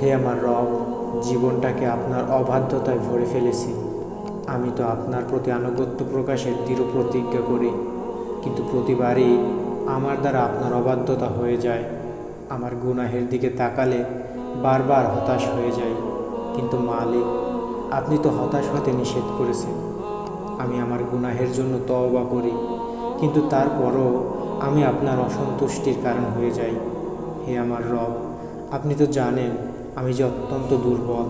হে আমার রব, জীবনটাকে আপনার অবাধ্যতায় ভরে ফেলেছি। আমি তো আপনার প্রতি আনুগত্য প্রকাশের দৃঢ় প্রতিজ্ঞা করি, কিন্তু প্রতিবারই আমার দ্বারা আপনার অবাধ্যতা হয়ে যায়। আমার গুনাহের দিকে তাকালে বারবার হতাশ হয়ে যাই। কিন্তু মালিক, আপনি তো হতাশ হতে নিষেধ করেছেন। আমি আমার গুনাহের জন্য তওবা করি, কিন্তু তারপরও আমি আপনার অসন্তুষ্টির কারণ হয়ে যাই। হে আমার রব, আপনি তো জানেন আমি যে অত্যন্ত দুর্বল,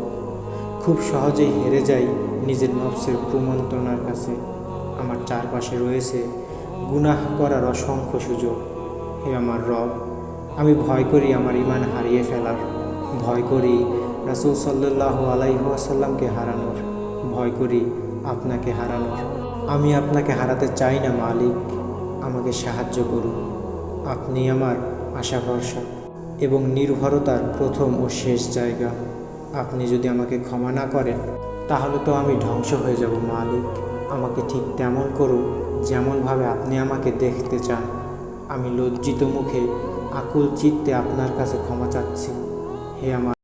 খুব সহজেই হেরে যাই নিজের নফসের কুমন্ত্রণার কাছে। আমার চারপাশে রয়েছে গুনাহ করার অসংখ্য সুযোগ। হে আমার রব, আমি ভয় করি আমার ঈমান হারিয়ে ফেলার, ভয় করি রাসূল সাল্লাল্লাহু আলাইহি ওয়াসাল্লামকে হারানোর, ভয় করি আপনাকে হারানোর। আমি আপনাকে হারাতে চাই না মালিক, আমাকে সাহায্য করুন। আপনি আমার আশা ভরসা এবং নির্ভরতার প্রথম ও শেষ জায়গা। আপনি যদি আমাকে ক্ষমা না করেন তাহলে তো আমি ধ্বংস হয়ে যাব মালিক। আমাকে ঠিক তেমন করুন যেমনভাবে আপনি আমাকে দেখতে চান। আমি লজ্জিত মুখে আকুল চিত্তে আপনার কাছে ক্ষমা চাচ্ছি। হে আমার